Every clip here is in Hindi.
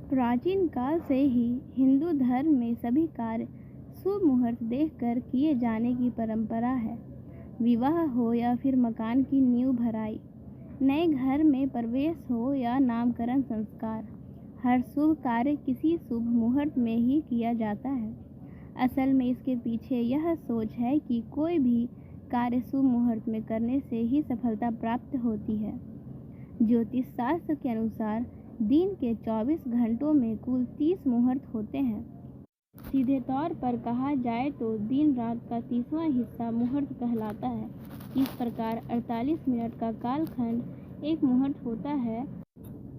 प्राचीन काल से ही हिंदू धर्म में सभी कार्य शुभ मुहूर्त देखकर किए जाने की परंपरा है। विवाह हो या फिर मकान की नींव भराई, नए घर में प्रवेश हो या नामकरण संस्कार, हर शुभ कार्य किसी शुभ मुहूर्त में ही किया जाता है। असल में इसके पीछे यह सोच है कि कोई भी कार्य शुभ मुहूर्त में करने से ही सफलता प्राप्त होती है। ज्योतिष शास्त्र के अनुसार दिन के 24 घंटों में कुल 30 मुहूर्त होते हैं। सीधे तौर पर कहा जाए तो दिन रात का 30वां हिस्सा मुहूर्त कहलाता है। इस प्रकार 48 मिनट का कालखंड एक मुहूर्त होता है,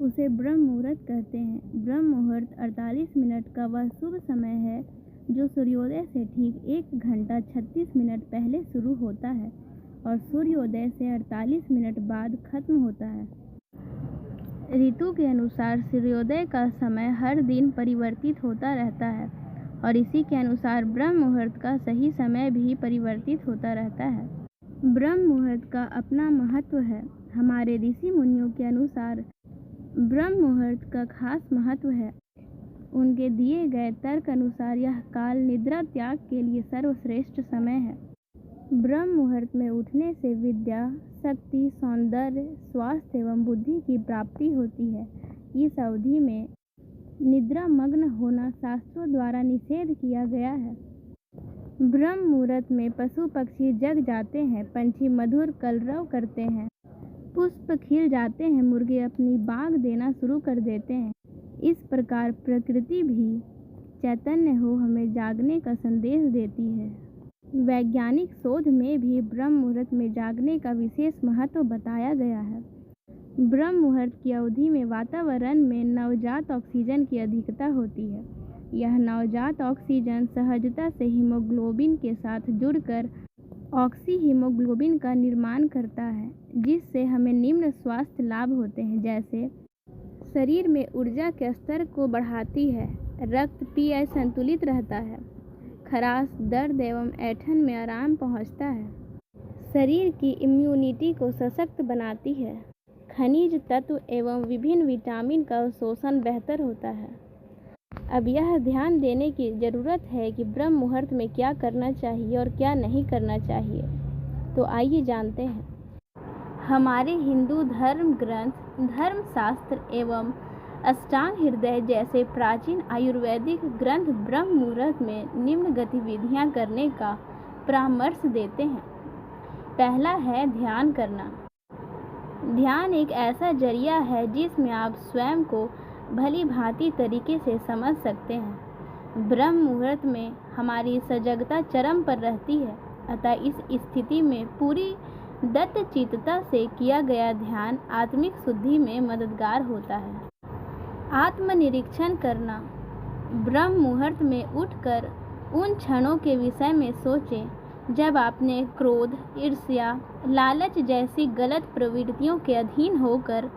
उसे ब्रह्म मुहूर्त कहते हैं। ब्रह्म मुहूर्त 48 मिनट का वह शुभ समय है जो सूर्योदय से ठीक 1 घंटा 36 मिनट पहले शुरू होता है और सूर्योदय से 48 मिनट बाद खत्म होता है। ऋतु के अनुसार सूर्योदय का समय हर दिन परिवर्तित होता रहता है और इसी के अनुसार ब्रह्म मुहूर्त का सही समय भी परिवर्तित होता रहता है। ब्रह्म मुहूर्त का अपना महत्व है। हमारे ऋषि मुनियों के अनुसार ब्रह्म मुहूर्त का खास महत्व है। उनके दिए गए तर्क अनुसार यह काल निद्रा त्याग के लिए सर्वश्रेष्ठ समय है। ब्रह्म मुहूर्त में उठने से विद्या, शक्ति, सौंदर्य, स्वास्थ्य एवं बुद्धि की प्राप्ति होती है। इस अवधि में निद्रा मग्न होना शास्त्रों द्वारा निषेध किया गया है। ब्रह्म मुहूर्त में पशु पक्षी जग जाते हैं, पंछी मधुर कलरव करते हैं, पुष्प खिल जाते हैं, मुर्गे अपनी बाग देना शुरू कर देते हैं। इस प्रकार प्रकृति भी चैतन्य हो हमें जागने का संदेश देती है। वैज्ञानिक शोध में भी ब्रह्म मुहूर्त में जागने का विशेष महत्व बताया गया है। ब्रह्म मुहूर्त की अवधि में वातावरण में नवजात ऑक्सीजन की अधिकता होती है। यह नवजात ऑक्सीजन सहजता से हीमोग्लोबिन के साथ जुड़कर ऑक्सी हीमोग्लोबिन का निर्माण करता है, जिससे हमें निम्न स्वास्थ्य लाभ होते हैं, जैसे शरीर में ऊर्जा के स्तर को बढ़ाती है, रक्त पीएच संतुलित रहता है, खराश, दर्द एवं ऐंठन में आराम पहुंचता है, शरीर की इम्यूनिटी को सशक्त बनाती है, खनिज तत्व एवं विभिन्न विटामिन का शोषण बेहतर होता है। अब यह ध्यान देने की ज़रूरत है कि ब्रह्म मुहूर्त में क्या करना चाहिए और क्या नहीं करना चाहिए। तो आइए जानते हैं। हमारे हिंदू धर्म ग्रंथ, धर्मशास्त्र एवं अष्टांग हृदय जैसे प्राचीन आयुर्वेदिक ग्रंथ ब्रह्म मुहूर्त में निम्न गतिविधियां करने का परामर्श देते हैं। पहला है ध्यान करना। ध्यान एक ऐसा जरिया है जिसमें आप स्वयं को भली भांति तरीके से समझ सकते हैं। ब्रह्म मुहूर्त में हमारी सजगता चरम पर रहती है, अतः इस स्थिति में पूरी दत्तचित्तता से किया गया ध्यान आत्मिक शुद्धि में मददगार होता है। आत्मनिरीक्षण करना। ब्रह्म मुहूर्त में उठकर उन क्षणों के विषय में सोचें जब आपने क्रोध, ईर्ष्या, लालच जैसी गलत प्रवृत्तियों के अधीन होकर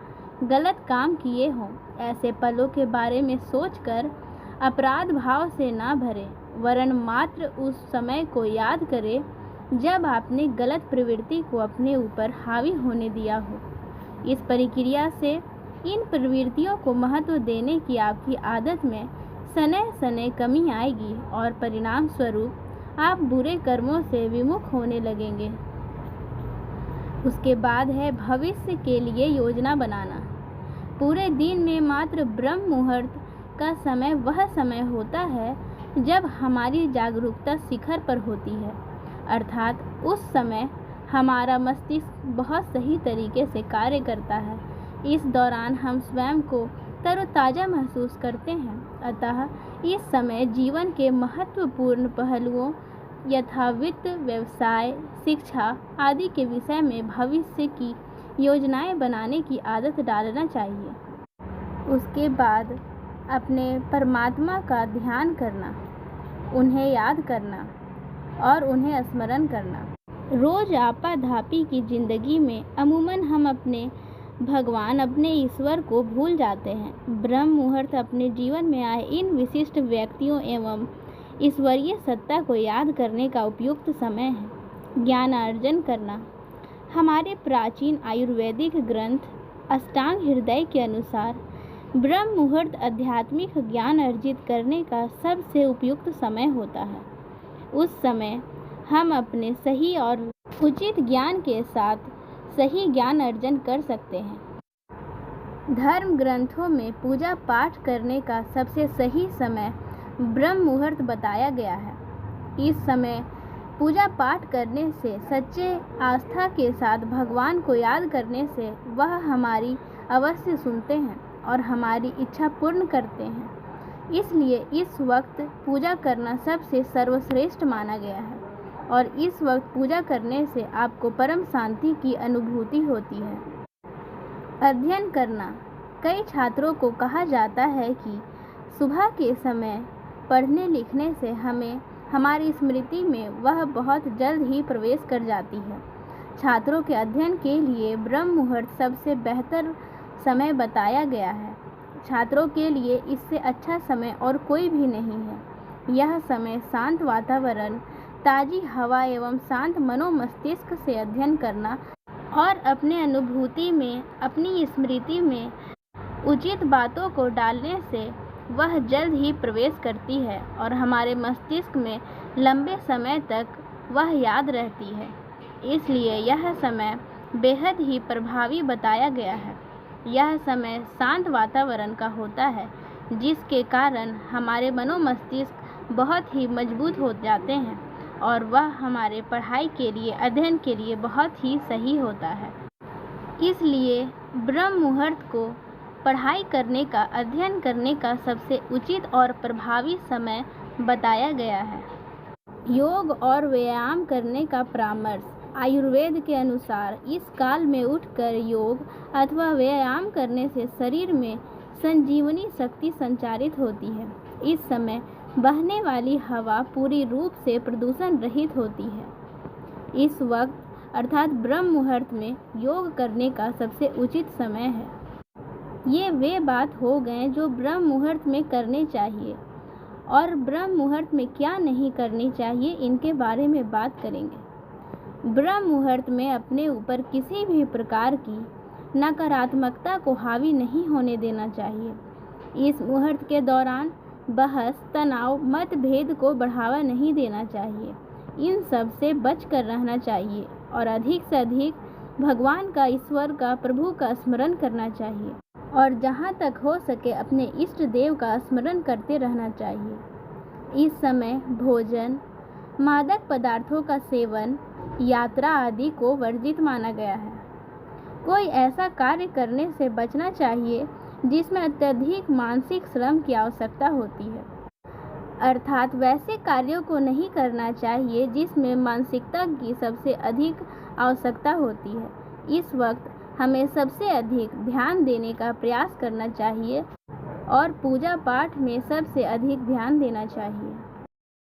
गलत काम किए हों। ऐसे पलों के बारे में सोचकर अपराध भाव से ना भरें, वरन मात्र उस समय को याद करें जब आपने गलत प्रवृत्ति को अपने ऊपर हावी होने दिया हो। इस प्रक्रिया से इन प्रवृत्तियों को महत्व देने की आपकी आदत में सनह सनह कमी आएगी और परिणाम स्वरूप आप बुरे कर्मों से विमुख होने लगेंगे। उसके बाद है भविष्य के लिए योजना बनाना। पूरे दिन में मात्र ब्रह्म मुहूर्त का समय वह समय होता है जब हमारी जागरूकता शिखर पर होती है, अर्थात उस समय हमारा मस्तिष्क बहुत सही तरीके से कार्य करता है। इस दौरान हम स्वयं को तरोताज़ा महसूस करते हैं, अतः इस समय जीवन के महत्वपूर्ण पहलुओं यथा वित्त, व्यवसाय, शिक्षा आदि के विषय में भविष्य की योजनाएं बनाने की आदत डालना चाहिए। उसके बाद अपने परमात्मा का ध्यान करना, उन्हें याद करना और उन्हें स्मरण करना। रोज़ आपाधापी की ज़िंदगी में अमूमन हम अपने भगवान, अपने ईश्वर को भूल जाते हैं। ब्रह्म मुहूर्त अपने जीवन में आए इन विशिष्ट व्यक्तियों एवं ईश्वरीय सत्ता को याद करने का उपयुक्त समय है। ज्ञान अर्जन करना। हमारे प्राचीन आयुर्वेदिक ग्रंथ अष्टांग हृदय के अनुसार ब्रह्म मुहूर्त आध्यात्मिक ज्ञान अर्जित करने का सबसे उपयुक्त समय होता है। उस समय हम अपने सही और उचित ज्ञान के साथ सही ज्ञान अर्जन कर सकते हैं। धर्म ग्रंथों में पूजा पाठ करने का सबसे सही समय ब्रह्म मुहूर्त बताया गया है। इस समय पूजा पाठ करने से, सच्चे आस्था के साथ भगवान को याद करने से वह हमारी अवश्य सुनते हैं और हमारी इच्छा पूर्ण करते हैं। इसलिए इस वक्त पूजा करना सबसे सर्वश्रेष्ठ माना गया है और इस वक्त पूजा करने से आपको परम शांति की अनुभूति होती है। अध्ययन करना। कई छात्रों को कहा जाता है कि सुबह के समय पढ़ने लिखने से हमारी स्मृति में वह बहुत जल्द ही प्रवेश कर जाती है। छात्रों के अध्ययन के लिए ब्रह्म मुहूर्त सबसे बेहतर समय बताया गया है। छात्रों के लिए इससे अच्छा समय और कोई भी नहीं है। यह समय शांत वातावरण, ताज़ी हवा एवं शांत मनोमस्तिष्क से अध्ययन करना और अपने अनुभूति में, अपनी स्मृति में उचित बातों को डालने से वह जल्द ही प्रवेश करती है और हमारे मस्तिष्क में लंबे समय तक वह याद रहती है। इसलिए यह समय बेहद ही प्रभावी बताया गया है। यह समय शांत वातावरण का होता है, जिसके कारण हमारे मनोमस्तिष्क बहुत ही मजबूत हो जाते हैं और वह हमारे पढ़ाई के लिए, अध्ययन के लिए बहुत ही सही होता है। इसलिए ब्रह्म मुहूर्त को पढ़ाई करने का, अध्ययन करने का सबसे उचित और प्रभावी समय बताया गया है। योग और व्यायाम करने का परामर्श। आयुर्वेद के अनुसार इस काल में उठकर योग अथवा व्यायाम करने से शरीर में संजीवनी शक्ति संचारित होती है। इस समय बहने वाली हवा पूरी रूप से प्रदूषण रहित होती है। इस वक्त अर्थात ब्रह्म मुहूर्त में योग करने का सबसे उचित समय है। ये वे बात हो गए जो ब्रह्म मुहूर्त में करने चाहिए और ब्रह्म मुहूर्त में क्या नहीं करनी चाहिए, इनके बारे में बात करेंगे। ब्रह्म मुहूर्त में अपने ऊपर किसी भी प्रकार की नकारात्मकता को हावी नहीं होने देना चाहिए। इस मुहूर्त के दौरान बहस, तनाव, मतभेद को बढ़ावा नहीं देना चाहिए। इन सब से बच कर रहना चाहिए और अधिक से अधिक भगवान का, ईश्वर का, प्रभु का स्मरण करना चाहिए और जहाँ तक हो सके अपने इष्ट देव का स्मरण करते रहना चाहिए। इस समय भोजन, मादक पदार्थों का सेवन, यात्रा आदि को वर्जित माना गया है। कोई ऐसा कार्य करने से बचना चाहिए जिसमें अत्यधिक मानसिक श्रम की आवश्यकता होती है, अर्थात वैसे कार्यों को नहीं करना चाहिए जिसमें मानसिकता की सबसे अधिक आवश्यकता होती है। इस वक्त हमें सबसे अधिक ध्यान देने का प्रयास करना चाहिए और पूजा पाठ में सबसे अधिक ध्यान देना चाहिए।